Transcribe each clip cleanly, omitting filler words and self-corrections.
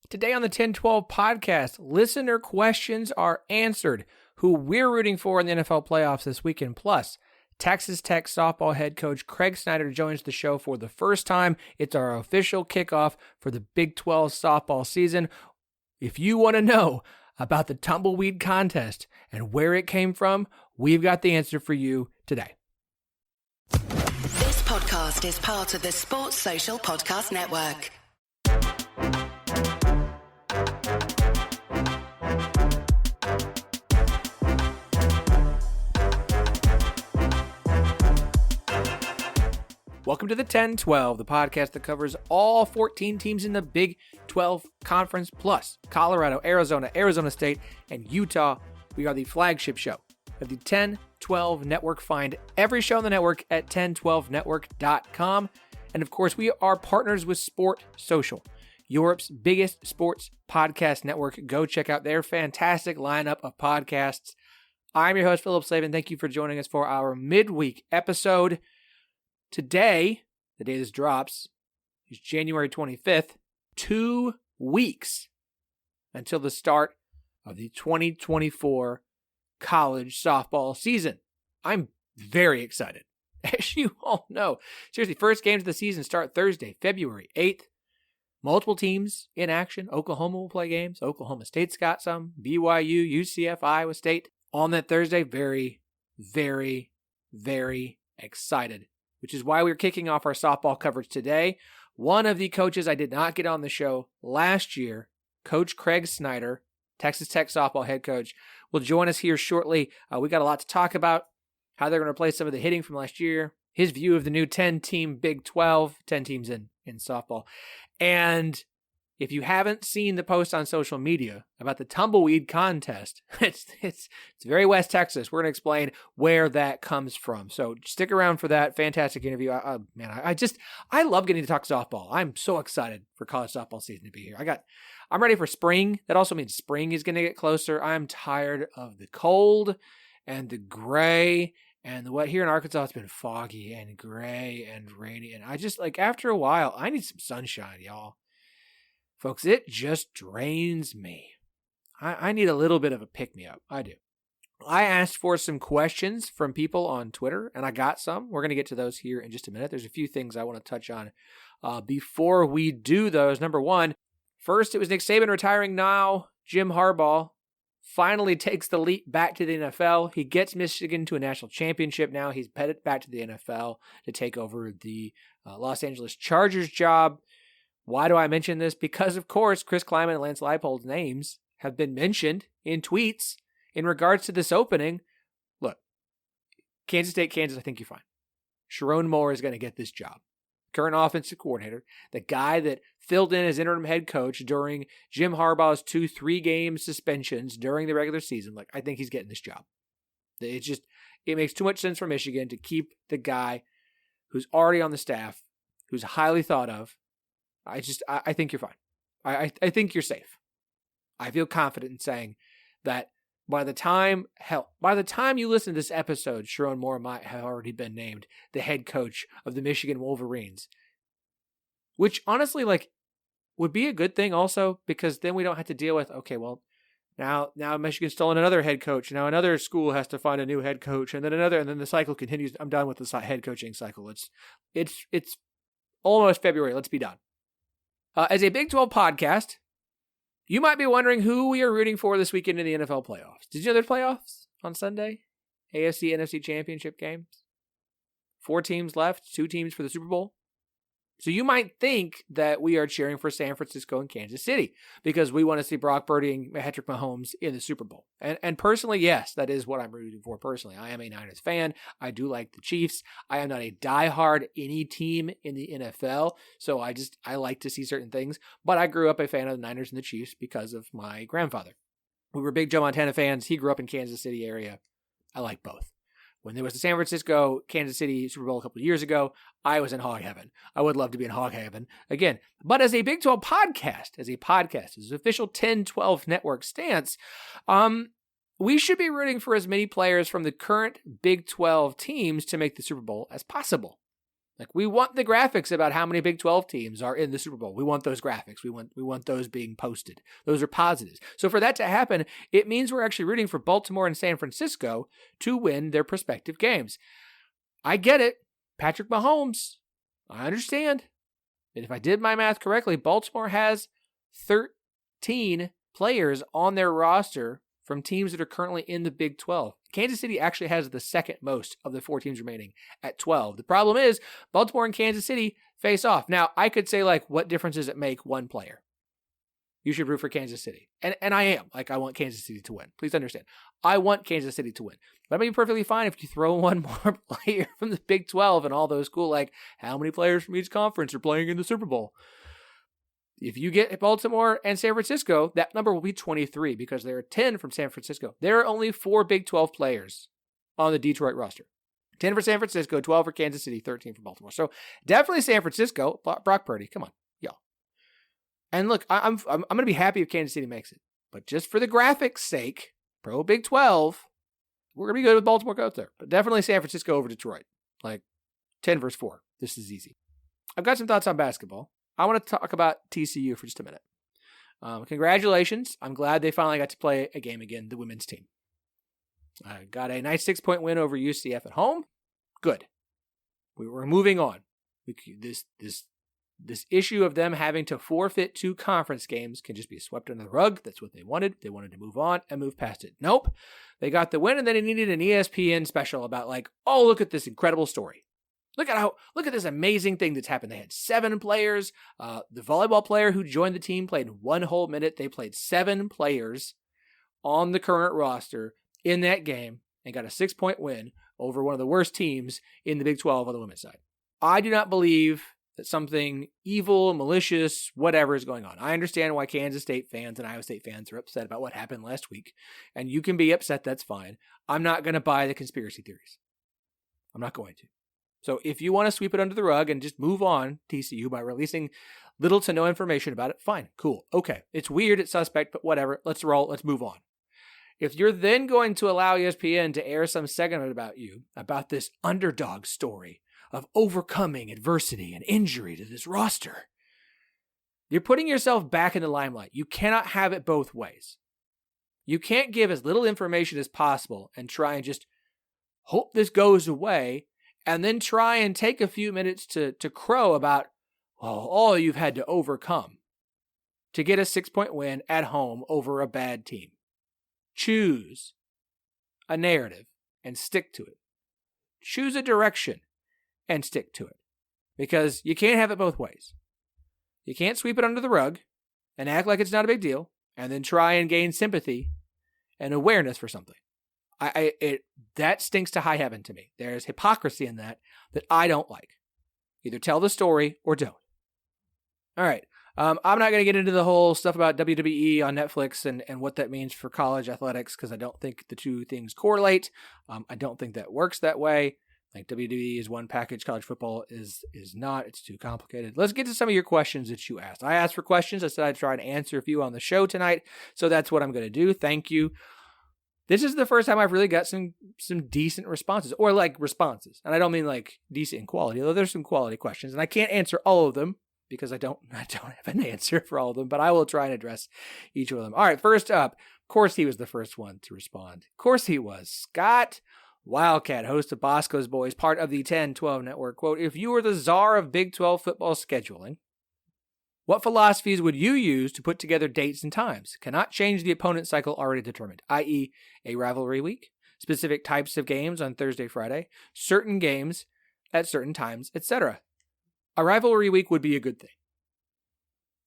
Today on the 10-12 podcast, listener questions are answered. Who we're rooting for in the NFL playoffs this weekend. Plus, Texas Tech softball head coach Craig Snider joins the show for the first time. It's our official kickoff for the Big 12 softball season. If you want to know about the tumbleweed contest and where it came from, we've got the answer for you today. This podcast is part of the Sports Social Podcast Network. Welcome to the 10-12, the podcast that covers all 14 teams in the Big 12 Conference, plus Colorado, Arizona, Arizona State, and Utah. We are the flagship show of the 10-12 Network. Find every show on the network at 1012network.com. And of course, we are partners with Sport Social, Europe's biggest sports podcast network. Go check out their fantastic lineup of podcasts. I'm your host, Phillip. Thank you for joining us for our midweek episode. Today, the day this drops, is January 25th, 2 weeks until the start of the 2024 college softball season. I'm very excited, as you all know. Seriously, first games of the season start Thursday, February 8th. Multiple teams in action. Oklahoma will play games. Oklahoma State's got some. BYU, UCF, Iowa State. On that Thursday, very, very, very excited. Which is why we're kicking off our softball coverage today. One of the coaches I did not get on the show last year, Coach Craig Snider, Texas Tech softball head coach, will join us here shortly. We got a lot to talk about, how they're going to replace some of the hitting from last year, his view of the new 10-team Big 12, 10 teams in softball. And if you haven't seen the post on social media about the tumbleweed contest, it's very West Texas. We're going to explain where that comes from. So stick around for that fantastic interview. I love getting to talk softball. I'm so excited for college softball season to be here. I'm ready for spring. That also means spring is going to get closer. I'm tired of the cold and the gray and the wet. Here in Arkansas, it's been foggy and gray and rainy. And after a while, I need some sunshine, y'all. Folks, it just drains me. I need a little bit of a pick-me-up. I do. I asked for some questions from people on Twitter, and I got some. We're going to get to those here in just a minute. There's a few things I want to touch on before we do those. Number one, first, it was Nick Saban retiring. Now Jim Harbaugh finally takes the leap back to the NFL. He gets Michigan to a national championship now. He's headed back to the NFL to take over the Los Angeles Chargers job. Why do I mention this? Because, of course, Chris Kleiman and Lance Leipold's names have been mentioned in tweets in regards to this opening. Look, Kansas State, Kansas, I think you're fine. Sharon Moore is going to get this job. Current offensive coordinator, the guy that filled in as interim head coach during Jim Harbaugh's 2-3 game suspensions during the regular season. I think he's getting this job. It makes too much sense for Michigan to keep the guy who's already on the staff, who's highly thought of. I think you're fine. I think you're safe. I feel confident in saying that by the time you listen to this episode, Sharon Moore might have already been named the head coach of the Michigan Wolverines. Which honestly, would be a good thing also, because then we don't have to deal with, okay, well, now Michigan's stolen another head coach. Now another school has to find a new head coach, and then another, and then the cycle continues. I'm done with the head coaching cycle. It's almost February. Let's be done. As a Big 12 podcast, you might be wondering who we are rooting for this weekend in the NFL playoffs. Did you know there's playoffs on Sunday? AFC, NFC championship games. 4 teams left, 2 teams for the Super Bowl. So you might think that we are cheering for San Francisco and Kansas City because we want to see Brock Purdy and Patrick Mahomes in the Super Bowl. And personally, yes, that is what I'm rooting for personally. I am a Niners fan. I do like the Chiefs. I am not a diehard any team in the NFL, so I like to see certain things. But I grew up a fan of the Niners and the Chiefs because of my grandfather. We were big Joe Montana fans. He grew up in Kansas City area. I like both. When there was the San Francisco, Kansas City Super Bowl a couple of years ago, I was in hog heaven. I would love to be in hog heaven again. But as a Big 12 podcast, as an official 10-12 network stance, we should be rooting for as many players from the current Big 12 teams to make the Super Bowl as possible. Like, we want the graphics about how many Big 12 teams are in the Super Bowl. We want those graphics. We want those being posted. Those are positives. So for that to happen, it means we're actually rooting for Baltimore and San Francisco to win their respective games. I get it. Patrick Mahomes. I understand. And if I did my math correctly, Baltimore has 13 players on their roster from teams that are currently in the Big 12. Kansas City actually has the second most of the 4 teams remaining at 12. The problem is Baltimore and Kansas City face off. Now, I could say, like, what difference does it make one player? You should root for Kansas City. And I am. Like, I want Kansas City to win. Please understand. I want Kansas City to win. That'd be perfectly fine if you throw one more player from the Big 12 and all those cool, like, how many players from each conference are playing in the Super Bowl? If you get Baltimore and San Francisco, that number will be 23 because there are 10 from San Francisco. There are only 4 Big 12 players on the Detroit roster. 10 for San Francisco, 12 for Kansas City, 13 for Baltimore. So definitely San Francisco. Brock Purdy, come on, y'all. And look, I'm going to be happy if Kansas City makes it. But just for the graphics' sake, pro Big 12, we're going to be good with Baltimore goes there. But definitely San Francisco over Detroit. Like 10 versus 4. This is easy. I've got some thoughts on basketball. I want to talk about TCU for just a minute. Congratulations. I'm glad they finally got to play a game again, the women's team. Got a nice 6-point win over UCF at home. Good. We're moving on. This issue of them having to forfeit 2 conference games can just be swept under the rug. That's what they wanted. They wanted to move on and move past it. Nope. They got the win, and then they needed an ESPN special about, like, oh, look at this incredible story. Look at this amazing thing that's happened. They had 7 players. The volleyball player who joined the team played 1 whole minute. They played 7 players on the current roster in that game and got a 6-point win over one of the worst teams in the Big 12 on the women's side. I do not believe that something evil, malicious, whatever is going on. I understand why Kansas State fans and Iowa State fans are upset about what happened last week. And you can be upset, that's fine. I'm not going to buy the conspiracy theories. I'm not going to. So if you want to sweep it under the rug and just move on, TCU, by releasing little to no information about it, fine, cool, okay. It's weird, it's suspect, but whatever. Let's roll, let's move on. If you're then going to allow ESPN to air some segment about you, about this underdog story of overcoming adversity and injury to this roster, you're putting yourself back in the limelight. You cannot have it both ways. You can't give as little information as possible and try and just hope this goes away, and then try and take a few minutes to crow about, well, all you've had to overcome to get a 6-point win at home over a bad team. Choose a narrative and stick to it. Choose a direction and stick to it. Because you can't have it both ways. You can't sweep it under the rug and act like it's not a big deal and then try and gain sympathy and awareness for something. That stinks to high heaven to me. There's hypocrisy in that I don't like. Either tell the story or don't. All right. I'm not going to get into the whole stuff about WWE on Netflix and what that means for college athletics because I don't think the two things correlate. I don't think that works that way. Like WWE is one package, college football is not. It's too complicated. Let's get to some of your questions that you asked. I asked for questions. I said I'd try to answer a few on the show tonight. So that's what I'm going to do. Thank you. This is the first time I've really got some decent responses, or like responses. And I don't mean like decent in quality, although there's some quality questions. And I can't answer all of them because I don't have an answer for all of them, but I will try and address each of them. All right, first up, of course he was the first one to respond. Of course he was. Scott Wildcat, host of Bosco's Boys, part of the 10-12 network. Quote, if you were the czar of Big 12 football scheduling, what philosophies would you use to put together dates and times? Cannot change the opponent cycle already determined, i.e. a rivalry week, specific types of games on Thursday, Friday, certain games at certain times, etc. A rivalry week would be a good thing.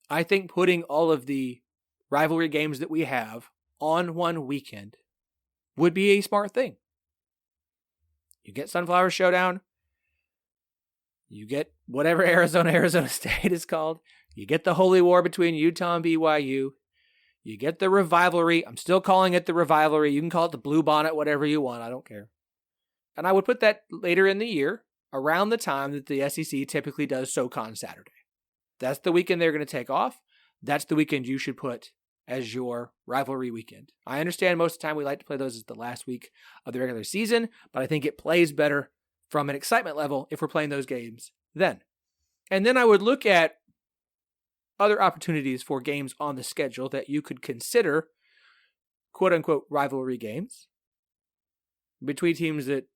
I think putting all of the rivalry games that we have on one weekend would be a smart thing. You get Sunflower Showdown. You get whatever Arizona State is called. You get the holy war between Utah and BYU. You get the revivalry. I'm still calling it the revivalry. You can call it the blue bonnet, whatever you want. I don't care. And I would put that later in the year, around the time that the SEC typically does SoCon Saturday. That's the weekend they're going to take off. That's the weekend you should put as your rivalry weekend. I understand most of the time we like to play those as the last week of the regular season, but I think it plays better from an excitement level if we're playing those games then. And then I would look at other opportunities for games on the schedule that you could consider quote-unquote rivalry games between teams that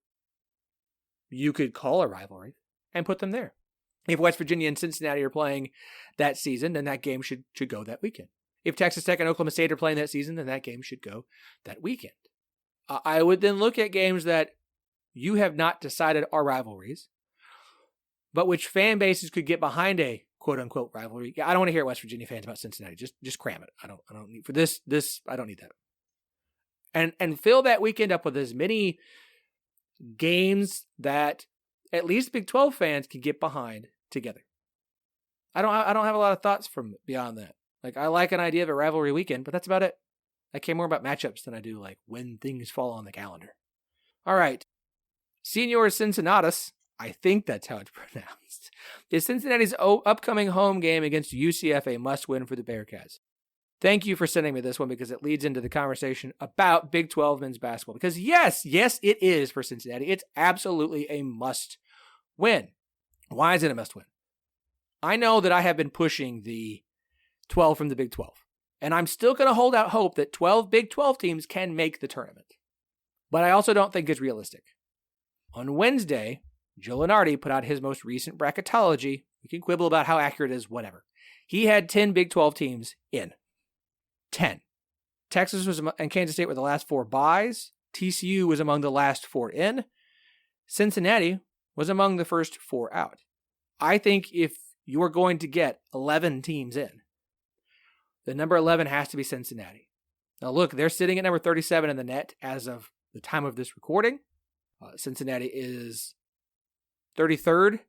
you could call a rivalry and put them there. If West Virginia and Cincinnati are playing that season, then that game should go that weekend. If Texas Tech and Oklahoma State are playing that season, then that game should go that weekend. I would then look at games that you have not decided are rivalries, but which fan bases could get behind a quote-unquote rivalry. I don't want to hear West Virginia fans about Cincinnati. Just cram it. I don't need for this. I don't need that. And fill that weekend up with as many games that at least Big 12 fans can get behind together. I don't have a lot of thoughts from beyond that. Like, I like an idea of a rivalry weekend, but that's about it. I care more about matchups than I do like when things fall on the calendar. All right. Senior Cincinnatus, I think that's how it's pronounced, is Cincinnati's upcoming home game against UCF a must-win for the Bearcats. Thank you for sending me this one because it leads into the conversation about Big 12 men's basketball. Because yes, it is for Cincinnati. It's absolutely a must-win. Why is it a must-win? I know that I have been pushing the 12 from the Big 12. And I'm still going to hold out hope that 12 Big 12 teams can make the tournament. But I also don't think it's realistic. On Wednesday, Joe Lunardi put out his most recent bracketology. We can quibble about how accurate it is, whatever. He had 10 Big 12 teams in. 10. Texas and Kansas State were the last 4 byes. TCU was among the last 4 in. Cincinnati was among the first 4 out. I think if you're going to get 11 teams in, the number 11 has to be Cincinnati. Now look, they're sitting at number 37 in the net as of the time of this recording. Cincinnati is 33rd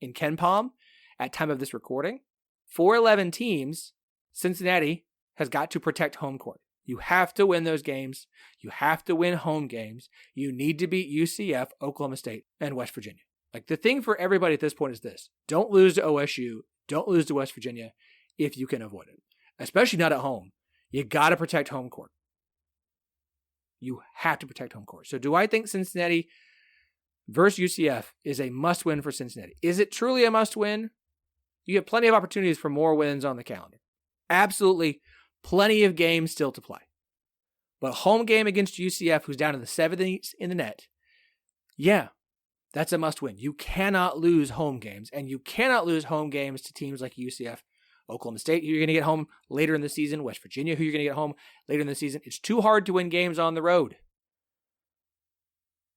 in KenPom at time of this recording. For 11 teams, Cincinnati has got to protect home court. You have to win those games. You have to win home games. You need to beat UCF, Oklahoma State, and West Virginia. Like, the thing for everybody at this point is this. Don't lose to OSU. Don't lose to West Virginia if you can avoid it. Especially not at home. You got to protect home court. You have to protect home court. So do I think Cincinnati versus UCF is a must-win for Cincinnati? Is it truly a must-win? You have plenty of opportunities for more wins on the calendar. Absolutely plenty of games still to play. But home game against UCF, who's down in the 70s in the net, yeah, that's a must-win. You cannot lose home games, and you cannot lose home games to teams like UCF, Oklahoma State, who you're going to get home later in the season, West Virginia, who you're going to get home later in the season. It's too hard to win games on the road.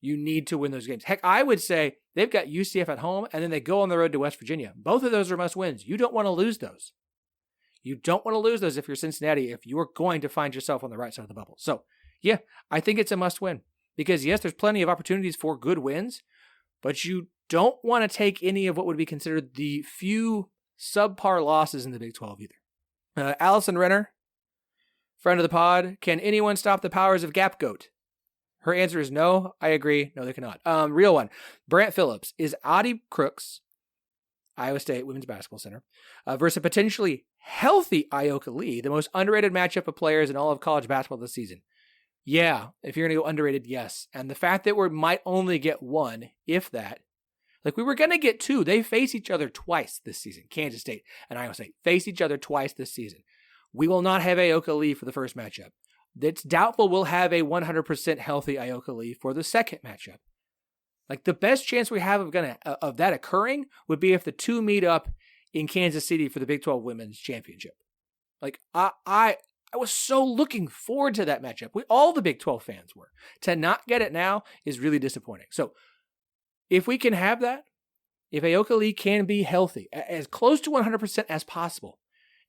You need to win those games. Heck, I would say they've got UCF at home, and then they go on the road to West Virginia. Both of those are must-wins. You don't want to lose those. You don't want to lose those if you're Cincinnati, if you're going to find yourself on the right side of the bubble. So, yeah, I think it's a must-win. Because, yes, there's plenty of opportunities for good wins, but you don't want to take any of what would be considered the few subpar losses in the Big 12 either. Allison Renner, friend of the pod, can anyone stop the powers of Gap Goat? Her answer is no. I agree. No, they cannot. Real one. Brant Phillips, is Audi Crooks, Iowa State Women's Basketball Center, versus a potentially healthy Ayoka Lee, the most underrated matchup of players in all of college basketball this season? Yeah, if you're going to go underrated, yes. And the fact that we might only get one, if that, like we were going to get 2. They face each other twice this season. Kansas State and Iowa State face each other twice this season. We will not have Ayoka Lee for the first matchup. It's doubtful we'll have a 100% healthy Ayoka Lee for the second matchup. Like, the best chance we have of that occurring would be if the 2 meet up in Kansas City for the Big 12 Women's Championship. Like, I was so looking forward to that matchup. All the Big 12 fans were. To not get it now is really disappointing. So, if we can have that, if Ayoka Lee can be healthy, as close to 100% as possible,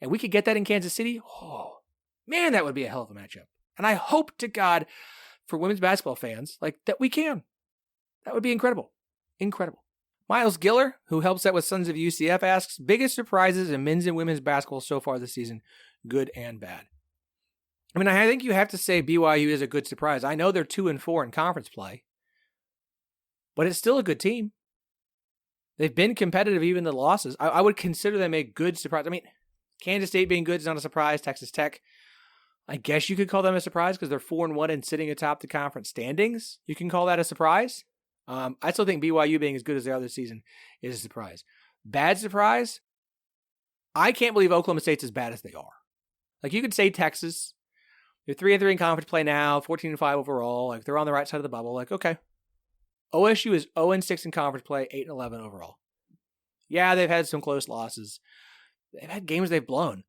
and we could get that in Kansas City, oh, man, that would be a hell of a matchup. And I hope to God for women's basketball fans like that we can. That would be incredible. Incredible. Miles Giller, who helps out with Sons of UCF, asks, biggest surprises in men's and women's basketball so far this season, good and bad. I mean, I think you have to say BYU is a good surprise. I know they're 2-4 in conference play, but it's still a good team. They've been competitive even in the losses. I would consider them a good surprise. I mean, Kansas State being good is not a surprise. Texas Tech, I guess you could call them a surprise because they're 4-1 and sitting atop the conference standings. You can call that a surprise. I still think BYU being as good as they are this season is a surprise. Bad surprise? I can't believe Oklahoma State's as bad as they are. Like, you could say Texas. They're 3-3 in conference play now, 14-5 overall. Like, they're on the right side of the bubble. Like, okay. OSU is 0-6 in conference play, 8-11 overall. Yeah, they've had some close losses. They've had games they've blown.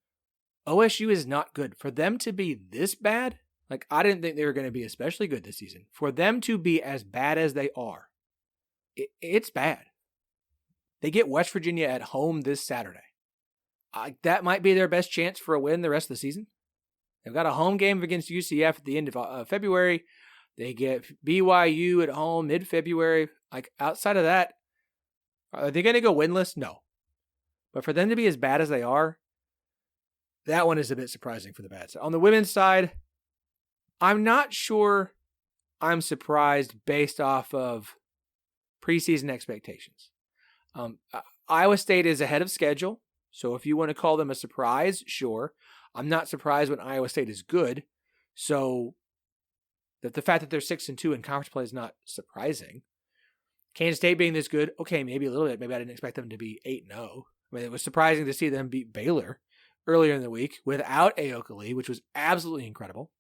OSU is not good. For them to be this bad, like, I didn't think they were going to be especially good this season. For them to be as bad as they are, it's bad. They get West Virginia at home this Saturday. That might be their best chance for a win the rest of the season. They've got a home game against UCF at the end of February. They get BYU at home mid-February. Like, outside of that, are they going to go winless? No. But for them to be as bad as they are, that one is a bit surprising for the bad side. On the women's side, I'm not sure I'm surprised based off of preseason expectations. Iowa State is ahead of schedule. So if you want to call them a surprise, sure. I'm not surprised when Iowa State is good. So that the fact that they're 6-2 in conference play is not surprising. Kansas State being this good, okay, maybe a little bit. Maybe I didn't expect them to be 8-0. I mean, it was surprising to see them beat Baylor earlier in the week without Ayoka Lee, which was absolutely incredible.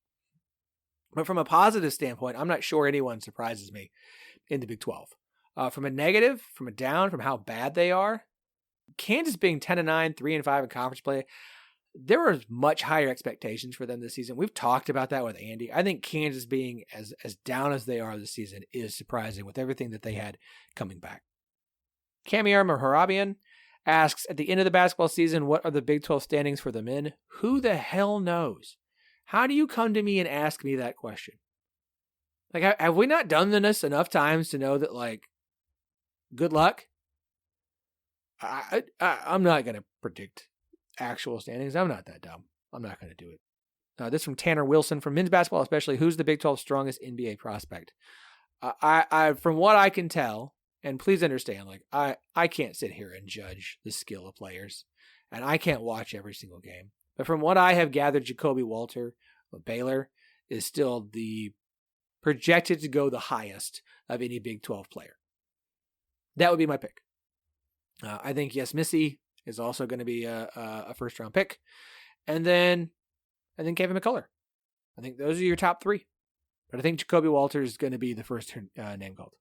But from a positive standpoint, I'm not sure anyone surprises me in the Big 12. From a negative, from a down, from how bad they are, Kansas being 10-9, 3-5 in conference play, there were much higher expectations for them this season. We've talked about that with Andy. I think Kansas being as down as they are this season is surprising with everything that they had coming back. Kamiar Maharabian asks, at the end of the basketball season, what are the Big 12 standings for the men? Who the hell knows? How do you come to me and ask me that question? Like, have we not done this enough times to know that, like, good luck? I'm not going to predict actual standings. I'm not that dumb. I'm not going to do it. This from Tanner Wilson. From men's basketball especially, who's the Big 12's strongest NBA prospect? I from what I can tell, and please understand, like, I can't sit here and judge the skill of players, and I can't watch every single game. But from what I have gathered, Jacoby Walter of Baylor is still the projected to go the highest of any Big 12 player. That would be my pick. I think, yes, Missy is also going to be a first-round pick. And then Kevin McCullough. I think those are your top three. But I think Jacoby Walter is going to be the first name called.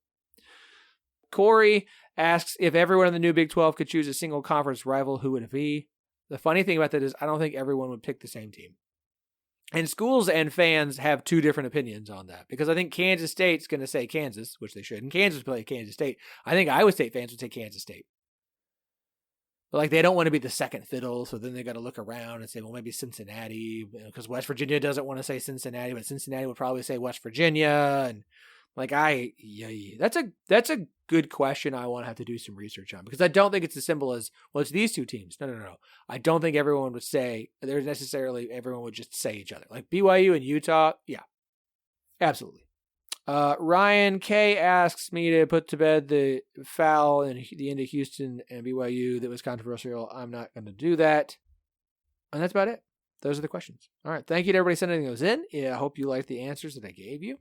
Corey asks, if everyone in the new Big 12 could choose a single conference rival, who would it be? The funny thing about that is I don't think everyone would pick the same team. And schools and fans have two different opinions on that. Because I think Kansas State's going to say Kansas, which they should. And Kansas play Kansas State. I think Iowa State fans would say Kansas State. But, like, they don't want to be the second fiddle, so then they got to look around and say, well, maybe Cincinnati, because West Virginia doesn't want to say Cincinnati, but Cincinnati would probably say West Virginia. And, like, that's a good question I want to have to do some research on, because I don't think it's as simple as, well, it's these two teams. No. I don't think everyone would say, everyone would just say each other. Like BYU and Utah, yeah, absolutely. Ryan K asks me to put to bed the foul in the end of Houston and BYU that was controversial. I'm not going to do that. And that's about it. Those are the questions. All right. Thank you to everybody sending those in. Yeah, I hope you liked the answers that I gave you.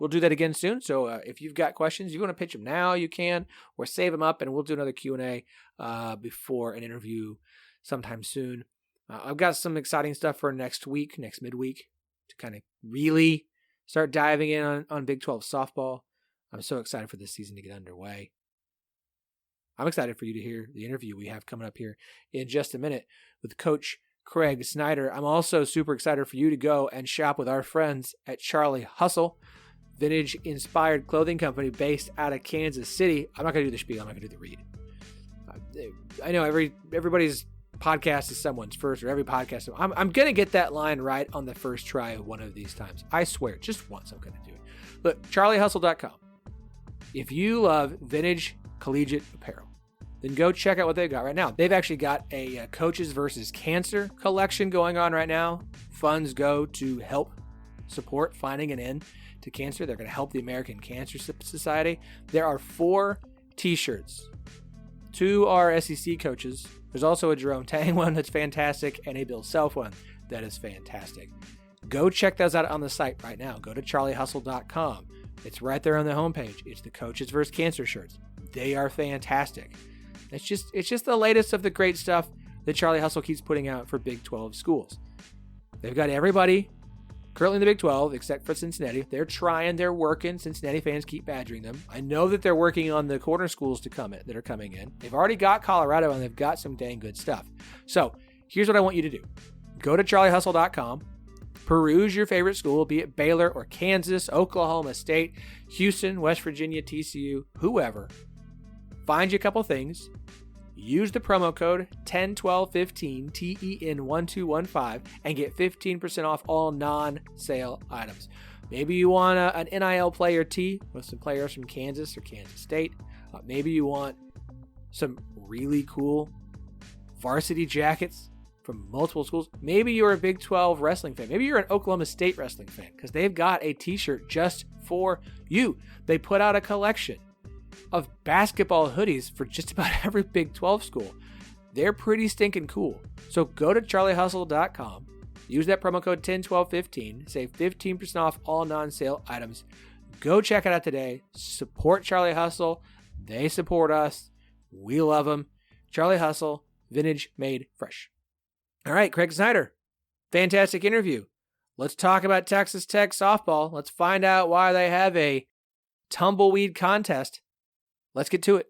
We'll do that again soon. So if you've got questions, if you want to pitch them now, you can, or save them up, and we'll do another Q&A before an interview sometime soon. I've got some exciting stuff for next midweek, to kind of really start diving in on Big 12 softball. I'm so excited for this season to get underway. I'm excited for you to hear the interview we have coming up here in just a minute with Coach Craig Snider. I'm also super excited for you to go and shop with our friends at Charlie Hustle, vintage-inspired clothing company based out of Kansas City. I'm not going to do the spiel. I'm not going to do the read. I know everybody's podcast is someone's first, or every podcast. I'm going to get that line right on the first try of one of these times. I swear, just once I'm going to do it. Look, charliehustle.com. If you love vintage collegiate apparel, then go check out what they've got right now. They've actually got a Coaches versus Cancer collection going on right now. Funds go to help support finding an end to cancer. They're going to help the American Cancer Society. There are 4 t-shirts. 2 are SEC coaches. There's also a Jerome Tang one that's fantastic, and a Bill Self one that is fantastic. Go check those out on the site right now. Go to charliehustle.com. It's right there on the homepage. It's the Coaches vs. Cancer shirts. They are fantastic. It's just the latest of the great stuff that Charlie Hustle keeps putting out for Big 12 schools. They've got everybody currently in the Big 12 except for Cincinnati. They're trying, they're working. Cincinnati fans keep badgering them. I know that they're working on the corner schools that are coming in. They've already got Colorado, and they've got some dang good stuff. So here's what I want you to do. Go to charliehustle.com. Peruse your favorite school, be it Baylor or Kansas, Oklahoma State, Houston, West Virginia, TCU, whoever. Find you a couple things. Use the promo code 101215 TEN1215 and get 15% off all non-sale items. Maybe you want an NIL player tee with some players from Kansas or Kansas State. Maybe you want some really cool varsity jackets from multiple schools. Maybe you're a Big 12 wrestling fan. Maybe you're an Oklahoma State wrestling fan because they've got a t-shirt just for you. They put out a collection of basketball hoodies for just about every Big 12 school. They're pretty stinking cool. So go to charliehustle.com, use that promo code 101215, save 15% off all non-sale items. Go check it out today. Support Charlie Hustle. They support us. We love them. Charlie Hustle, vintage made fresh. All right, Craig Snider, fantastic interview. Let's talk about Texas Tech softball. Let's find out why they have a tumbleweed contest. Let's get to it.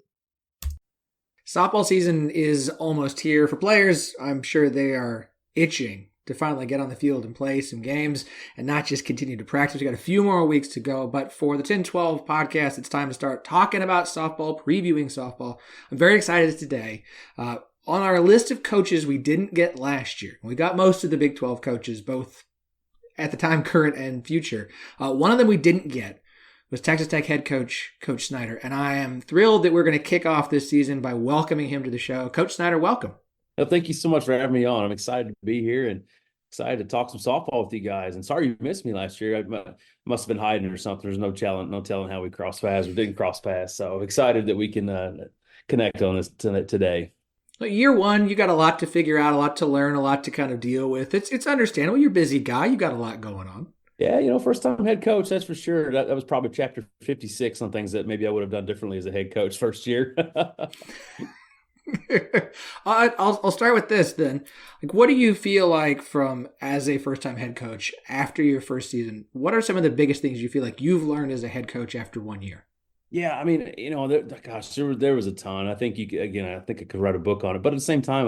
Softball season is almost here. For players, I'm sure they are itching to finally get on the field and play some games and not just continue to practice. We got a few more weeks to go, but for the 10-12 podcast, it's time to start talking about softball, previewing softball. I'm very excited today. On our list of coaches we didn't get last year, we got most of the Big 12 coaches, both at the time, current and future. One of them we didn't get was Texas Tech head coach, Coach Snider. And I am thrilled that we're going to kick off this season by welcoming him to the show. Coach Snider, welcome. Well, thank you so much for having me on. I'm excited to be here and excited to talk some softball with you guys. And sorry you missed me last year. I must have been hiding or something. There's no telling how we crossed paths. We didn't cross paths. So excited that we can connect on this today. Well, year one, you got a lot to figure out, a lot to learn, a lot to kind of deal with. It's understandable. You're a busy guy. You got a lot going on. Yeah, first time head coach, that's for sure. That was probably chapter 56 on things that maybe I would have done differently as a head coach first year. I'll start with this then. Like, what do you feel like from as a first-time head coach after your first season? What are some of the biggest things you feel like you've learned as a head coach after 1 year? Yeah, I mean, there was a ton. I think I think I could write a book on it. But at the same time,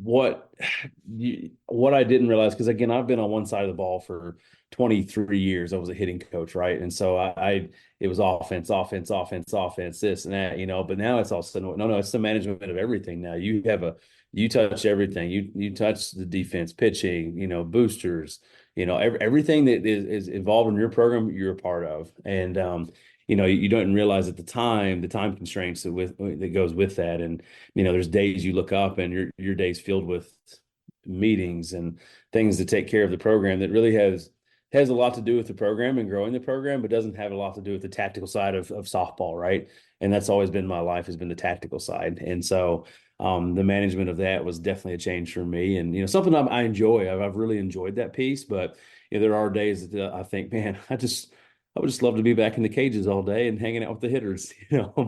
what I didn't realize, because again, I've been on one side of the ball for 23 years. I was a hitting coach, right? And so it was offense, this and that, but now it's all of a sudden, no, it's the management of everything. Now you touch everything. You touch the defense, pitching, boosters, everything that is involved in your program, you're a part of. And, you don't realize at the time constraints that goes with that. And, there's days you look up and your day's filled with meetings and things to take care of the program that really has a lot to do with the program and growing the program, but doesn't have a lot to do with the tactical side of softball. Right. And that's always been my life, has been the tactical side. And so the management of that was definitely a change for me, and, something I enjoy. I've really enjoyed that piece, but there are days that I think, man, I would just love to be back in the cages all day and hanging out with the hitters,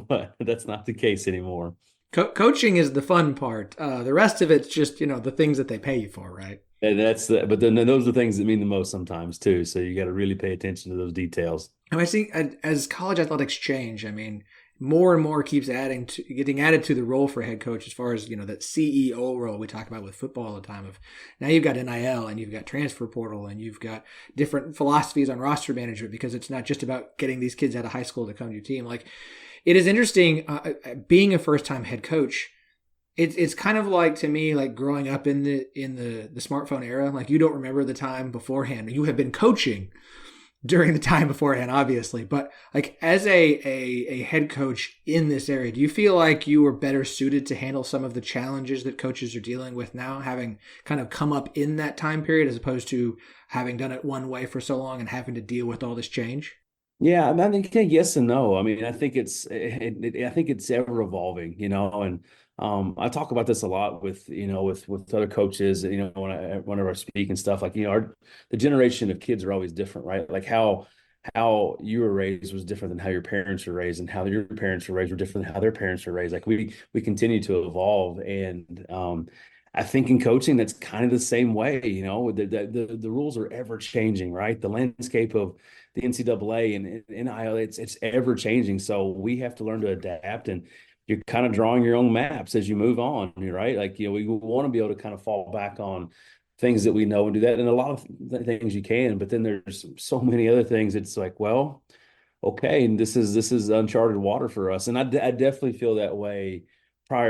but that's not the case anymore. Coaching is the fun part. The rest of it's just, the things that they pay you for, right? And but then those are the things that mean the most sometimes too. So you got to really pay attention to those details. And I think as college athletics change, more and more keeps getting added to the role for head coach, as far as, that CEO role we talk about with football all the time. Of now you've got NIL and you've got transfer portal and you've got different philosophies on roster management, because it's not just about getting these kids out of high school to come to your team. Like, it is interesting being a first time head coach. It's kind of like, to me, like growing up in the smartphone era. Like, you don't remember the time beforehand. You have been coaching during the time beforehand, obviously, but like as a head coach in this area, do you feel like you were better suited to handle some of the challenges that coaches are dealing with now, having kind of come up in that time period, as opposed to having done it one way for so long and having to deal with all this change? Yeah, I think yes and no. I think it's ever evolving, and I talk about this a lot with other coaches, whenever I speak and stuff, like, the generation of kids are always different, right? Like how how you were raised was different than how your parents were raised, and how your parents were raised were different than how their parents were raised. Like we continue to evolve, and I think in coaching that's kind of the same way. The rules are ever changing, right? The landscape of the NCAA and NIL, it's ever changing. So we have to learn to adapt, and you're kind of drawing your own maps as you move on, right? Like, we want to be able to kind of fall back on things that we know and do that. And a lot of things you can, but then there's so many other things. It's like, well, okay, and this is uncharted water for us. And I definitely feel that way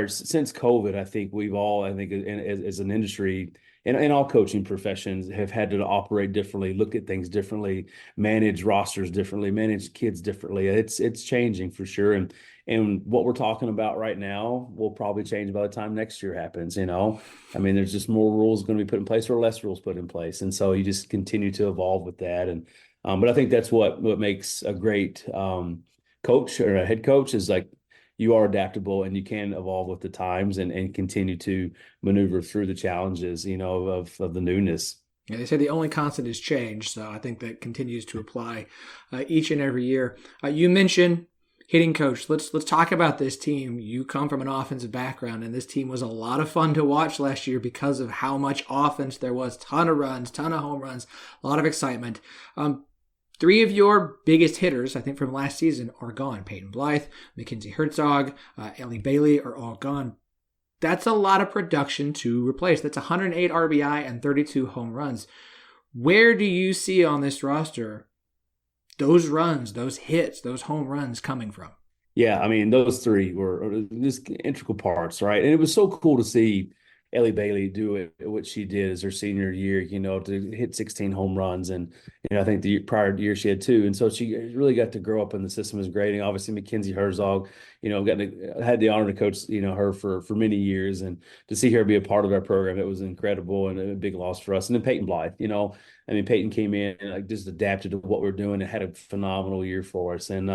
since COVID. I think we've all, as an industry and all coaching professions have had to operate differently, look at things differently, manage rosters differently, manage kids differently. It's changing for sure. And what we're talking about right now will probably change by the time next year happens. There's just more rules going to be put in place or less rules put in place. And so you just continue to evolve with that. But I think that's what makes a great coach or a head coach is like you are adaptable and you can evolve with the times and continue to maneuver through the challenges, of the newness. Yeah, they say the only constant is change, so I think that continues to apply each and every year. You mentioned hitting coach. Let's talk about this team. You come from an offensive background, and this team was a lot of fun to watch last year because of how much offense there was. Ton of runs, ton of home runs, a lot of excitement. Three of your biggest hitters, I think, from last season are gone. Peyton Blythe, Mackenzie Herzog, Ellie Bailey are all gone. That's a lot of production to replace. That's 108 RBI and 32 home runs. Where do you see on this roster those runs, those hits, those home runs coming from? Yeah, those three were just integral parts, right? And it was so cool to see Ellie Bailey do what she did as her senior year, to hit 16 home runs. And, I think the prior year she had two. And so she really got to grow up in the system as grading. Obviously, Mackenzie Herzog, had the honor to coach, her for many years. And to see her be a part of our program, it was incredible and a big loss for us. And then Peyton Blythe, Peyton came in and just adapted to what we're doing and had a phenomenal year for us. And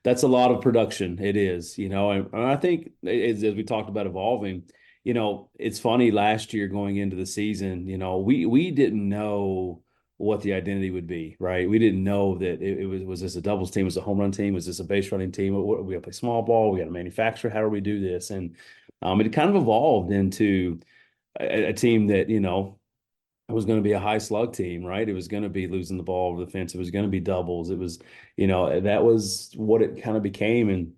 that's a lot of production. It is, and I think as we talked about evolving, it's funny, last year going into the season, we didn't know what the identity would be, right? We didn't know that it was this a doubles team, was a home run team, was this a base running team? We got to play small ball, we got to manufacture, how do we do this? And it kind of evolved into a team that, it was going to be a high slug team, right? It was going to be losing the ball over the fence. It was going to be doubles. It was, that was what it kind of became.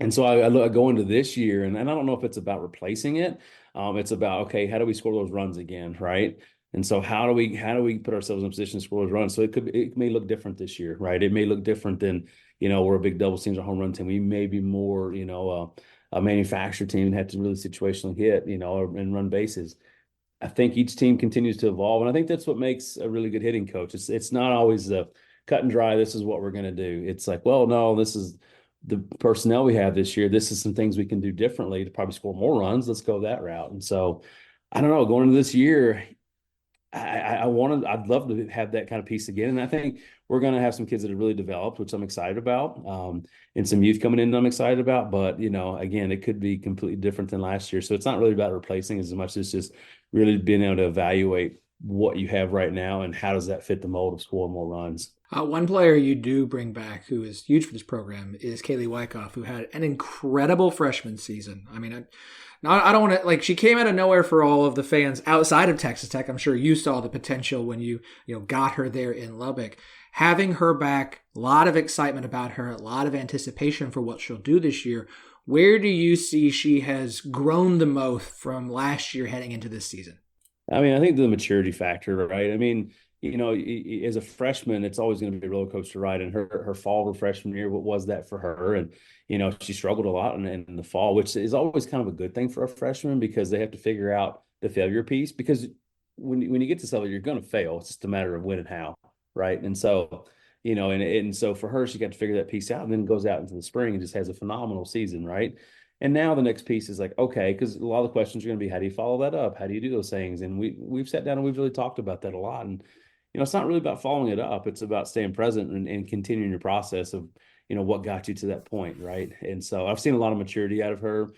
And so I go into this year, and I don't know if it's about replacing it. It's about, okay, how do we score those runs again, right? And so how do we put ourselves in a position to score those runs? So it may look different this year, right? It may look different than, we're a big double teams or home run team. We may be more, a manufacturer team and have to really situationally hit, and run bases. I think each team continues to evolve, and I think that's what makes a really good hitting coach. It's not always the cut and dry, this is what we're going to do. It's like, well, no, this is the personnel we have this year. This is some things we can do differently to probably score more runs. Let's go that route. And so, I don't know, going into this year, I'd love to have that kind of piece again. And I think we're going to have some kids that have really developed, which I'm excited about, and some youth coming in that I'm excited about. But, again, it could be completely different than last year. So it's not really about replacing as much as just really being able to evaluate what you have right now and how does that fit the mold of scoring more runs. One player you do bring back who is huge for this program is Kaylee Wyckoff, who had an incredible freshman season. I don't want to, she came out of nowhere for all of the fans outside of Texas Tech. I'm sure you saw the potential when you got her there in Lubbock. Having her back, a lot of excitement about her, a lot of anticipation for what she'll do this year. Where do you see she has grown the most from last year heading into this season? I think the maturity factor, right? As a freshman, it's always going to be a roller coaster ride. And her fall of her freshman year, what was that for her? And, she struggled a lot in the fall, which is always kind of a good thing for a freshman because they have to figure out the failure piece. Because when you get to this level, you're going to fail. It's just a matter of when and how, right? And so, and so for her, she got to figure that piece out and then goes out into the spring and just has a phenomenal season, right? And now the next piece is like, okay, because a lot of the questions are going to be, how do you follow that up? How do you do those things? And we've sat down and we've really talked about that a lot. And, it's not really about following it up. It's about staying present and continuing your process of, what got you to that point, right? And so I've seen a lot of maturity out of her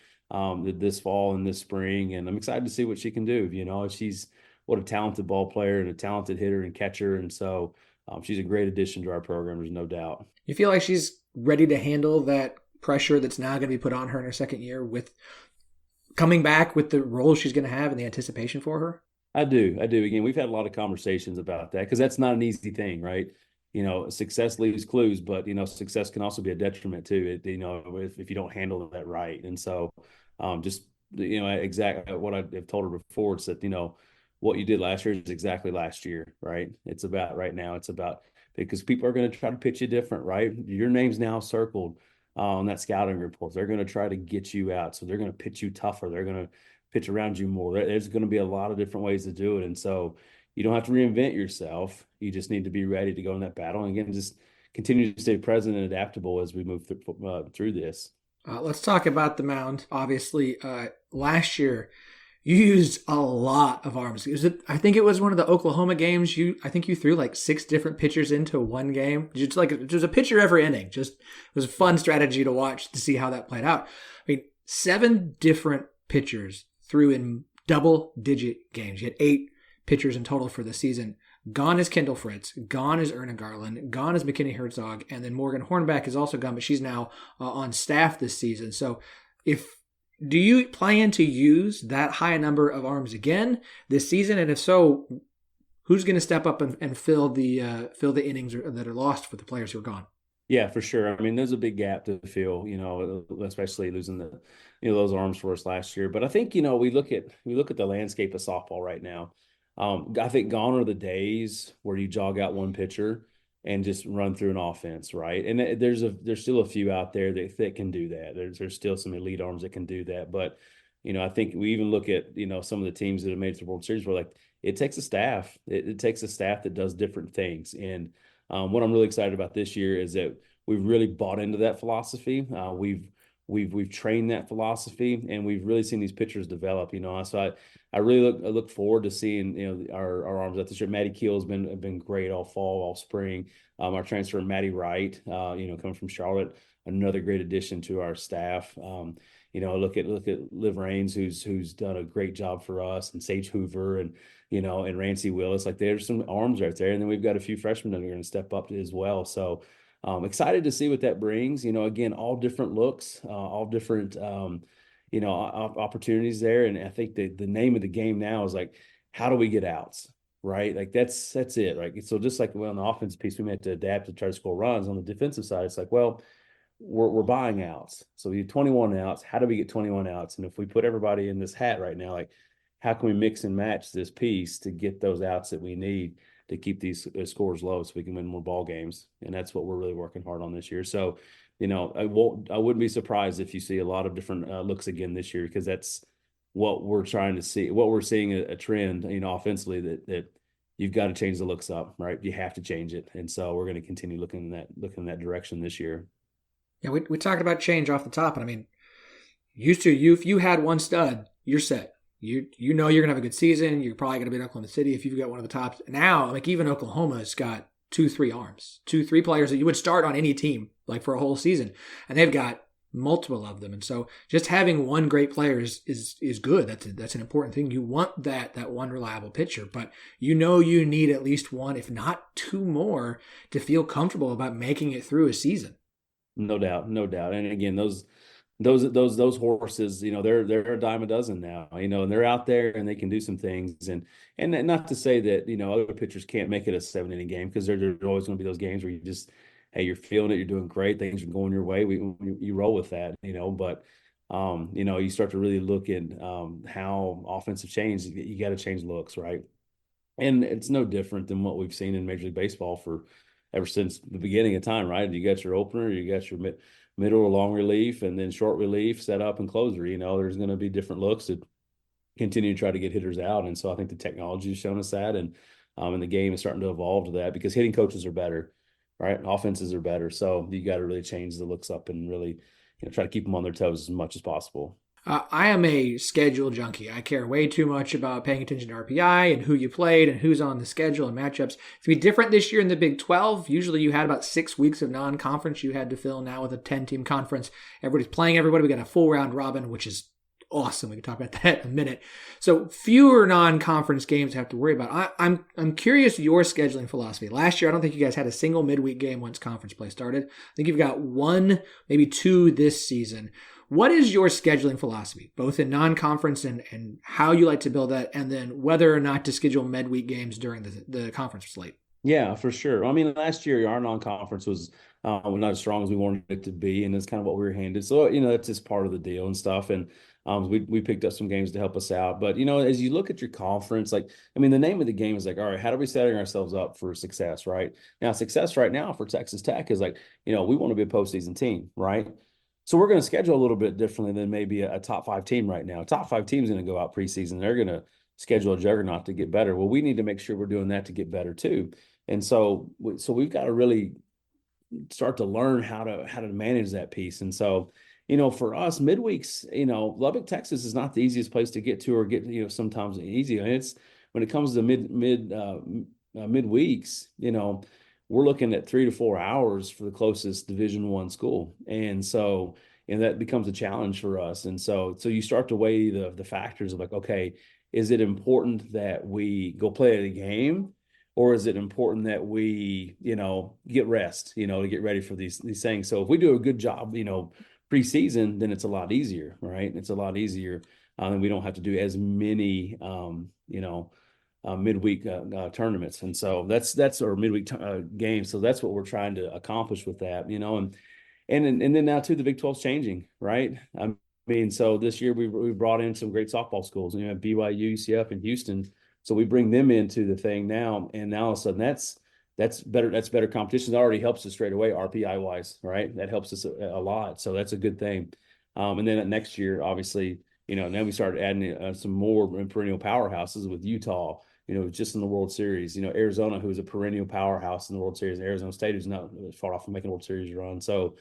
this fall and this spring, and I'm excited to see what she can do. She's what a talented ball player and a talented hitter and catcher. And so she's a great addition to our program. There's no doubt. You feel like she's ready to handle that pressure that's now going to be put on her in her second year with coming back with the role she's going to have and the anticipation for her? I do. Again, we've had a lot of conversations about that because that's not an easy thing, right? Success leaves clues, but, success can also be a detriment too, if you don't handle that right. And so exactly what I've told her before, it's that, what you did last year is exactly last year, right? It's about right now. It's about because people are going to try to pitch you different, right? Your name's now circled on that scouting report. They're going to try to get you out. So they're going to pitch you tougher. They're going to pitch around you more. There's going to be a lot of different ways to do it. And so you don't have to reinvent yourself. You just need to be ready to go in that battle. And again, just continue to stay present and adaptable as we move through this. Let's talk about the mound. Obviously, last year, you used a lot of arms. I think it was one of the Oklahoma games. I think you threw like 6 different pitchers into one game. Just like it was a pitcher every inning. Just it was a fun strategy to watch to see how that played out. I mean, 7 different pitchers threw in double-digit games. You had 8 pitchers in total for the season. Gone is Kendall Fritz. Gone is Erna Garland. Gone is McKinney Herzog. And then Morgan Hornback is also gone, but she's now on staff this season. So do you plan to use that high number of arms again this season? And if so, who's going to step up and fill the innings that are lost for the players who are gone? Yeah, for sure. I mean, there's a big gap to fill, especially losing those arms for us last year. But I think, we look at the landscape of softball right now. I think gone are the days where you jog out one pitcher and just run through an offense, right? And there's still a few out there that can do that. There's still some elite arms that can do that. But, I think we even look at, some of the teams that have made it to the World Series where it takes a staff. It takes a staff that does different things. And what I'm really excited about this year is that we've really bought into that philosophy. We've trained that philosophy, and we've really seen these pitchers develop. So I really look forward to seeing our arms out this year. Maddie Keel has been great all fall, all spring. Our transfer Maddie Wright, coming from Charlotte, another great addition to our staff. Look at Liv Raines, who's done a great job for us, and Sage Hoover, and Rancy Willis. There's some arms right there, and then we've got a few freshmen that are going to step up as well. So. Excited to see what that brings. Again, all different looks, all different, opportunities there. And I think the name of the game now is how do we get outs, right? That's it, right? So just on the offensive piece, we have to adapt to try to score runs. On the defensive side, it's we're buying outs. So we have 21 outs. How do we get 21 outs? And if we put everybody in this hat right now, how can we mix and match this piece to get those outs that we need to keep these scores low so we can win more ball games? And that's what we're really working hard on this year. So, I wouldn't be surprised if you see a lot of different looks again this year, because that's what we're trying to see. What we're seeing a trend, offensively that you've got to change the looks up, right? You have to change it. And so we're going to continue looking in that direction this year. Yeah, we talked about change off the top. And I mean, if you had one stud, you're set. You're going to have a good season. You're probably going to beat Oklahoma City if you've got one of the tops. Now, even Oklahoma's got 2-3 arms, 2-3 players that you would start on any team for a whole season, and they've got multiple of them. And so, just having one great player is good. That's an important thing. You want that one reliable pitcher, but you need at least one, if not 2 more, to feel comfortable about making it through a season. No doubt. And again, those horses, they're a dime a dozen now, and they're out there and they can do some things. And not to say that, other pitchers can't make it a 7-inning game, because there's always going to be those games where you just, hey, you're feeling it, you're doing great, things are going your way. You roll with that, but, you start to really look at how offensive change, you got to change looks, right? And it's no different than what we've seen in Major League Baseball ever since the beginning of time, right? You got your opener, you got your middle or long relief, and then short relief, setup, and closer. There's going to be different looks that continue to try to get hitters out. And so I think the technology has shown us that, and the game is starting to evolve to that, because hitting coaches are better, right? Offenses are better. So you got to really change the looks up and really try to keep them on their toes as much as possible. I am a schedule junkie. I care way too much about paying attention to RPI and who you played and who's on the schedule and matchups. It's going to be different this year in the Big 12. Usually you had about 6 weeks of non-conference you had to fill. Now with a 10-team conference, everybody's playing everybody. We got a full round robin, which is awesome. We can talk about that in a minute. So fewer non-conference games to have to worry about. I'm curious your scheduling philosophy. Last year, I don't think you guys had a single midweek game once conference play started. I think you've got one, maybe two this season. What is your scheduling philosophy, both in non-conference and how you like to build that, and then whether or not to schedule midweek games during the conference slate? Yeah, for sure. I mean, last year our non-conference was not as strong as we wanted it to be, and it's kind of what we were handed. So, that's just part of the deal and stuff. And we picked up some games to help us out. But as you look at your conference, the name of the game is all right, how do we setting ourselves up for success? Right now, success right now for Texas Tech is we want to be a postseason team, right? So we're going to schedule a little bit differently than maybe a top 5 team right now. A top 5 team is going to go out preseason. They're going to schedule a juggernaut to get better. Well, we need to make sure we're doing that to get better too. And so we've got to really start to learn how to manage that piece. And so, for us, midweeks, Lubbock, Texas is not the easiest place to get to or get, sometimes easy. And it's when it comes to midweeks, we're looking at 3 to 4 hours for the closest Division I school. And so, that becomes a challenge for us. And so you start to weigh the factors of okay, is it important that we go play a game? Or is it important that we, get rest, to get ready for these things? So if we do a good job, preseason, then it's a lot easier, right? It's a lot easier, and we don't have to do as many, midweek tournaments. And so that's our midweek games. So that's what we're trying to accomplish with that, and then now too, the Big 12's changing, right? So this year we brought in some great softball schools, BYU, UCF, and Houston. So we bring them into the thing now, and now all of a sudden that's better. That's better competition. That already helps us straight away RPI wise, right? That helps us a lot. So that's a good thing. And then next year, obviously, then we started adding some more perennial powerhouses with Utah. Just in the World Series. Arizona, who's a perennial powerhouse in the World Series, and Arizona State, who's not far off from making a World Series run. So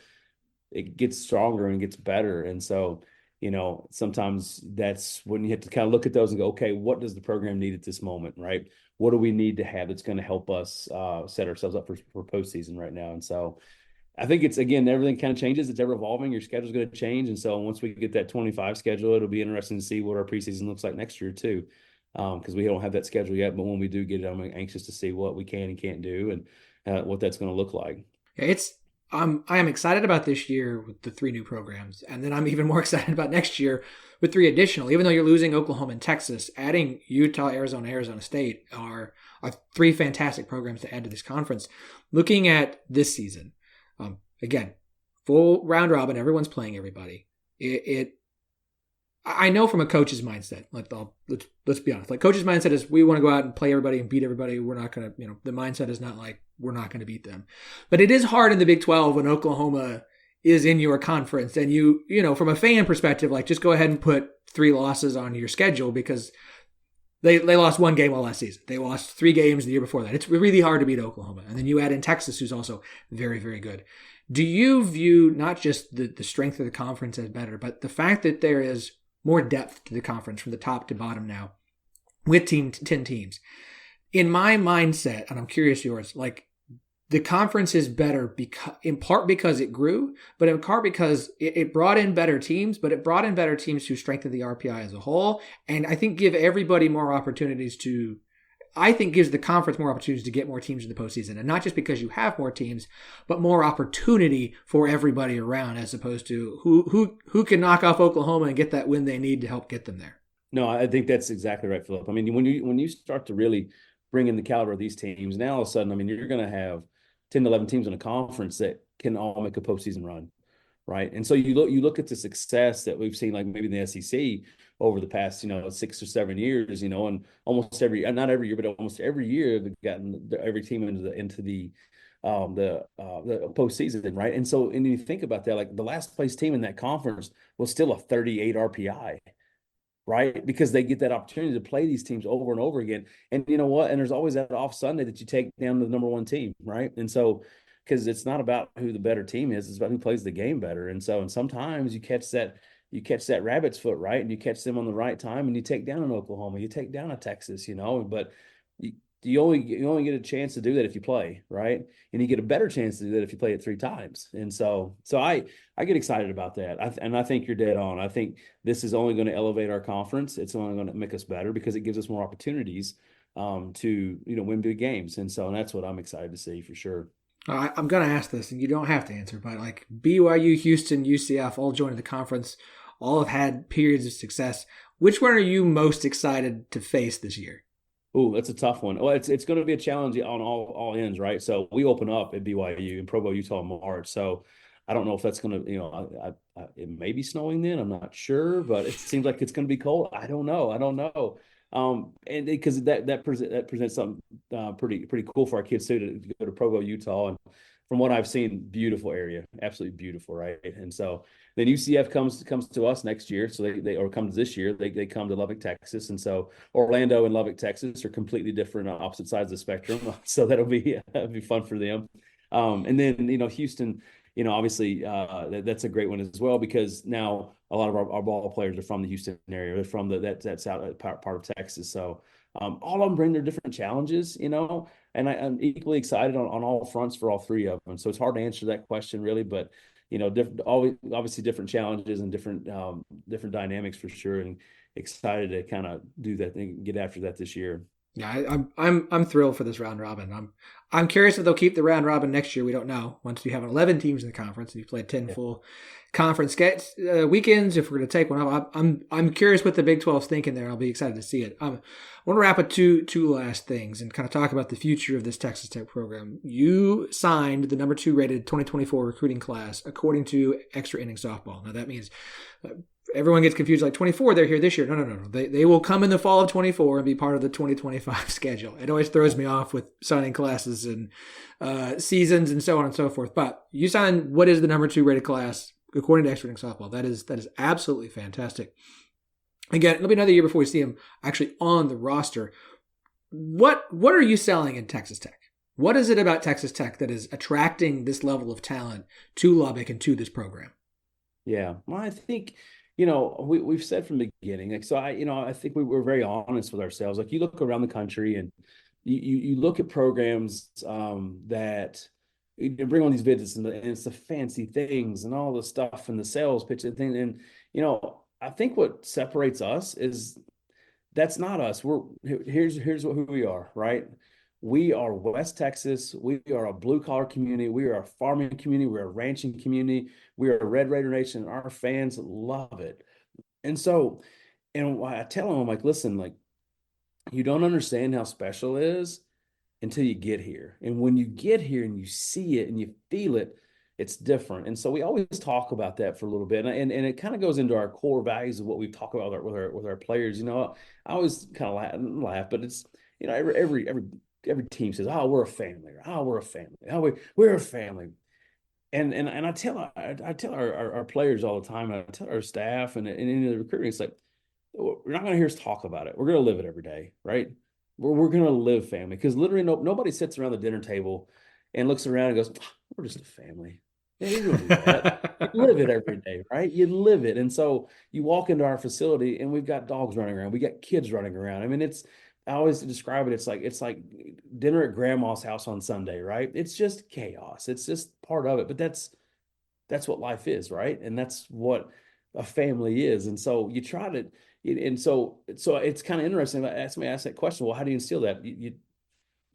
it gets stronger and gets better, and so. Sometimes that's when you have to kind of look at those and go, okay, what does the program need at this moment, right? What do we need to have that's going to help us set ourselves up for postseason right now? And so I think it's, again, everything kind of changes. It's ever evolving. Your schedule's going to change. And so once we get that 25 schedule, it'll be interesting to see what our preseason looks like next year too, because we don't have that schedule yet. But when we do get it, I'm anxious to see what we can and can't do and what that's going to look like. I am excited about this year with the 3 new programs, and then I'm even more excited about next year with 3 additional. Even though you're losing Oklahoma and Texas, adding Utah, Arizona State are 3 fantastic programs to add to this conference. Looking at this season, again, full round robin, everyone's playing everybody. I know from a coach's mindset, let's be honest. Coach's mindset is we want to go out and play everybody and beat everybody. We're not going to, the mindset is not we're not going to beat them. But it is hard in the Big 12 when Oklahoma is in your conference and from a fan perspective, just go ahead and put 3 losses on your schedule because they lost 1 game all last season. They lost 3 games the year before that. It's really hard to beat Oklahoma. And then you add in Texas, who's also very, very good. Do you view not just the strength of the conference as better, but the fact that there is more depth to the conference from the top to bottom now with 10 teams? In my mindset, and I'm curious yours, the conference is better in part because it grew, but in part because it brought in better teams, but it brought in better teams to strengthen the RPI as a whole. And I think give everybody more opportunities gives the conference more opportunities to get more teams in the postseason. And not just because you have more teams, but more opportunity for everybody around as opposed to who can knock off Oklahoma and get that win they need to help get them there. No, I think that's exactly right, Phillip. When you start to really bring in the caliber of these teams, now all of a sudden, you're going to have 10 to 11 teams in a conference that can all make a postseason run, right? And so you look at the success that we've seen, maybe in the SEC over the past, 6 or 7 years, and almost not every year, but almost every year they've gotten every team into the postseason, right? And so, and you think about that, the last place team in that conference was still a 38 RPI. Right? Because they get that opportunity to play these teams over and over again. And you know what? And there's always that off Sunday that you take down to the number 1 team, right? And so, because it's not about who the better team is, it's about who plays the game better. And so, and sometimes you catch that rabbit's foot, right? And you catch them on the right time and you take down an Oklahoma, you take down a Texas, but you only get a chance to do that if you play, right? And you get a better chance to do that if you play it 3 times. And so I get excited about that. And I think you're dead on. I think this is only going to elevate our conference. It's only going to make us better because it gives us more opportunities to win big games. And that's what I'm excited to see for sure. I'm going to ask this, and you don't have to answer, but like BYU, Houston, UCF all joined the conference, all have had periods of success. Which one are you most excited to face this year? Oh, that's a tough one. Well, it's going to be a challenge on all ends, right? So we open up at BYU in Provo, Utah in March. So I don't know if that's going to, it may be snowing then. I'm not sure, but it seems like it's going to be cold. I don't know. And because that presents something pretty cool for our kids too to go to Provo, Utah, and from what I've seen, beautiful area, absolutely beautiful, right? And so then UCF comes to us next year, so they or comes this year, they come to Lubbock, Texas, and so Orlando and Lubbock, Texas are completely different opposite sides of the spectrum, so that'll be fun for them. And then Houston, obviously that's a great one as well because now a lot of our ball players are from the Houston area, they're from that south part of Texas, so all of them bring their different challenges, and I'm equally excited on all fronts for all three of them. So it's hard to answer that question really, but obviously different challenges and different dynamics for sure, and excited to kind of do that and get after that this year. Yeah, I'm thrilled for this round robin. I'm curious if they'll keep the round robin next year. We don't know. Once you have 11 teams in the conference, and you play 10 full conference weekends, if we're going to take one up, I'm curious what the Big 12's thinking there. I'll be excited to see it. I want to wrap with two last things and kind of talk about the future of this Texas Tech program. You signed the number 2 rated 2024 recruiting class according to Extra Inning Softball. Now that means everyone gets confused, like 24, they're here this year. No. They will come in the fall of 24 and be part of the 2025 schedule. It always throws me off with signing classes and seasons and so on and so forth. But you signed what is the number 2 rated class according to Extra Inning Softball. That is absolutely fantastic. Again, it'll be another year before we see him actually on the roster. What are you selling in Texas Tech? What is it about Texas Tech that is attracting this level of talent to Lubbock and to this program? Yeah, well, I think we've said from the beginning, like, so I think we were very honest with ourselves. Like you look around the country and you look at programs that bring on these visits and it's the fancy things and all the stuff and the sales pitch and thing. And I think what separates us is that's not us. Here's who we are, right? We are West Texas. We are a blue collar community. We are a farming community. We're a ranching community. We are a Red Raider Nation. Our fans love it. And so, I tell them, I'm like, listen, like, you don't understand how special it is until you get here. And when you get here and you see it and you feel it, it's different. And so we always talk about that for a little bit. And it kind of goes into our core values of what we talk about with our players. I always kind of laugh, but it's, every team says, "Oh, we're a family." "Oh, we're a family." "Oh, we're a family." And I tell our players all the time. I tell our staff and in the recruiting, it's like, we're not going to hear us talk about it. We're going to live it every day, right? We're going to live family because literally nobody sits around the dinner table and looks around and goes, "We're just a family." Yeah, you don't do that. You live it every day, right? You live it. And so you walk into our facility and we've got dogs running around. We got kids running around. I mean, I always describe it. It's like dinner at grandma's house on Sunday, right? It's just chaos. It's just part of it. But that's what life is, right? And that's what a family is. And so you try to, and so it's kind of interesting. Ask that question. Well, how do you instill that? You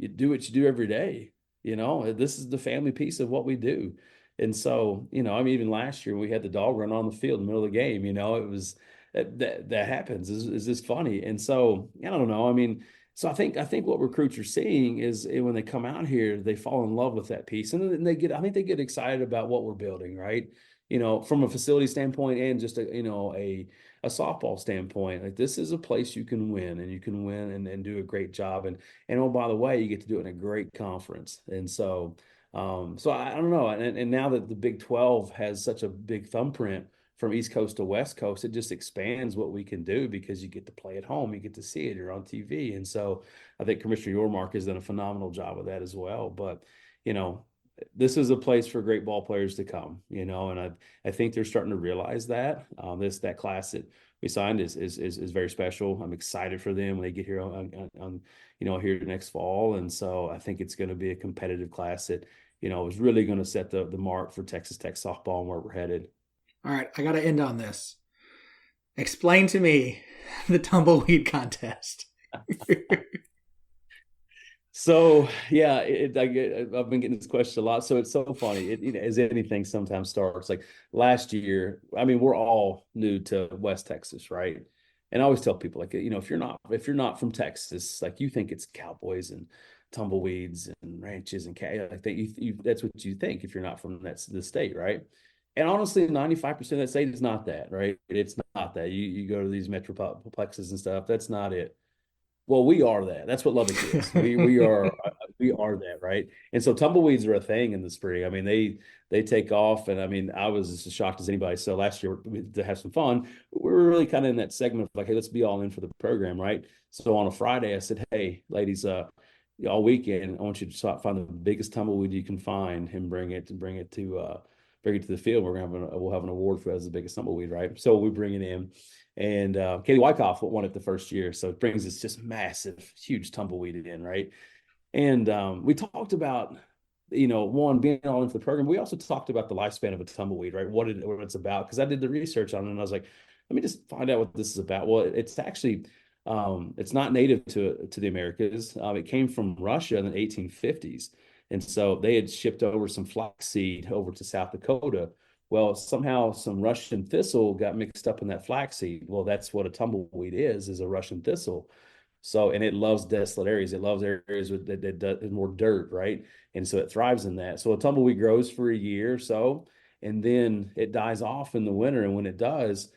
do what you do every day. This is the family piece of what we do. And so, even last year we had the dog run on the field in the middle of the game. It was. That happens is this funny. And so I don't know. I mean, so I think what recruits are seeing is when they come out here, they fall in love with that piece and then I think they get excited about what we're building, right? From a facility standpoint and just a softball standpoint, like this is a place you can win and do a great job. And oh, by the way, you get to do it in a great conference. And so, I don't know. And now that the Big 12 has such a big thumbprint from East Coast to West Coast, it just expands what we can do because you get to play at home, you get to see it, you're on TV. And so I think Commissioner Yormark has done a phenomenal job of that as well. But, this is a place for great ball players to come, and I think they're starting to realize that. That class that we signed is very special. I'm excited for them when they get here on here next fall. And so I think it's going to be a competitive class that, is really going to set the mark for Texas Tech softball and where we're headed. All right, I got to end on this. Explain to me the tumbleweed contest. So yeah, I've been getting this question a lot. So it's so funny. As anything sometimes starts. Like last year, I mean, we're all new to West Texas, right? And I always tell people, like, if you're not from Texas, like you think it's cowboys and tumbleweeds and ranches and like that. That's what you think if you're not from the state, right? And honestly, 95% of that state is not that, right? It's not that. You go to these metroplexes and stuff. That's not it. Well, we are that. That's what Lubbock is. We are that, right? And so tumbleweeds are a thing in the spring. I mean, they take off, and I mean, I was as shocked as anybody. So last year, to have some fun, we were really kind of in that segment of like, hey, let's be all in for the program, right? So on a Friday, I said, hey, ladies, all weekend, I want you to find the biggest tumbleweed you can find and bring it to the field. We'll have an award for as the biggest tumbleweed, right? So we bring it in. And Katie Wyckoff won it the first year. So it brings this just massive, huge tumbleweed in, right? And we talked about, one, being all into the program. We also talked about the lifespan of a tumbleweed, right? What it's about. Because I did the research on it, and I was like, let me just find out what this is about. Well, it's actually, it's not native to the Americas. It came from Russia in the 1850s. And so they had shipped over some flaxseed over to South Dakota. Well, somehow some Russian thistle got mixed up in that flaxseed. Well, that's what a tumbleweed is a Russian thistle. So, and it loves desolate areas. It loves areas that more dirt, right? And so it thrives in that. So a tumbleweed grows for a year or so, and then it dies off in the winter. And when it does,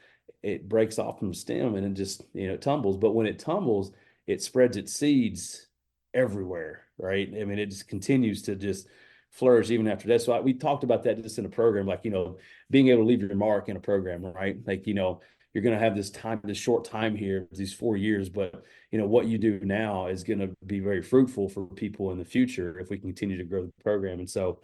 it breaks off from the stem and it just, it tumbles. But when it tumbles, it spreads its seeds everywhere, right? I mean, it just continues to just flourish even after that. So we talked about that just in a program, like, being able to leave your mark in a program, right? Like, you're going to have this short time here, these 4 years, but what you do now is going to be very fruitful for people in the future if we continue to grow the program. And so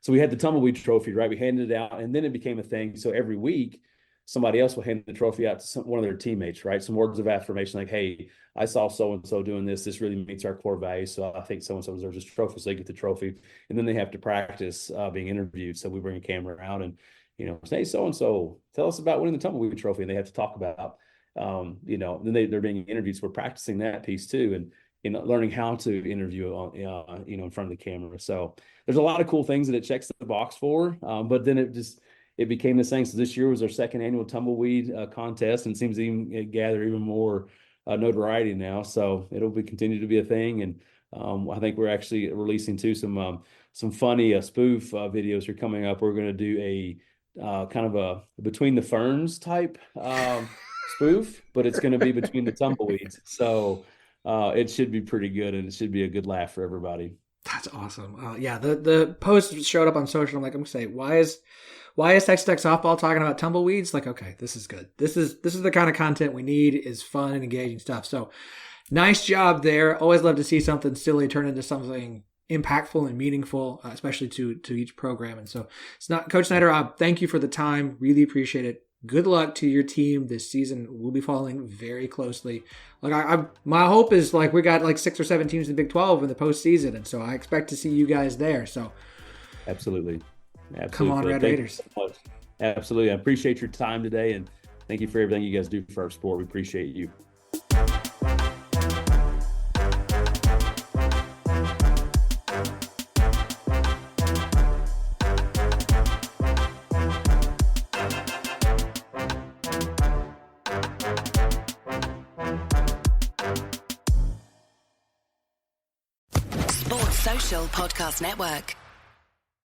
we had the tumbleweed trophy, right? We handed it out, and then it became a thing. So every week, somebody else will hand the trophy out to one of their teammates, right? Some words of affirmation, like, hey, I saw so-and-so doing this. This really meets our core values. So I think so-and-so deserves this trophy. So they get the trophy. And then they have to practice being interviewed. So we bring a camera out and, say, so-and-so, tell us about winning the tumbleweed trophy. And they have to talk about, then they're being interviewed. So we're practicing that piece too. And, learning how to interview, in front of the camera. So there's a lot of cool things that it checks the box for. But then it became this thing. So this year was our second annual tumbleweed contest, and it seems to even gather even more notoriety now. So it'll continue to be a thing. And I think we're actually releasing too some funny spoof videos are coming up. We're going to do a kind of a Between the Ferns type spoof, but it's going to be between the tumbleweeds. So it should be pretty good, and it should be a good laugh for everybody. That's awesome. Yeah, the post showed up on social. I'm like, I'm going to say, why is Texas Tech softball talking about tumbleweeds? Like, okay, this is good. This is the kind of content we need, is fun and engaging stuff. So nice job there. Always love to see something silly turn into something impactful and meaningful, especially to each program. And so Coach Snider, thank you for the time. Really appreciate it. Good luck to your team this season. We'll be following very closely. Like my hope is, like, we got like 6 or 7 teams in the Big 12 in the postseason, and so I expect to see you guys there. So absolutely. Come on, Red Raiders. So absolutely. I appreciate your time today, and thank you for everything you guys do for our sport. We appreciate you. Sports Social Podcast Network.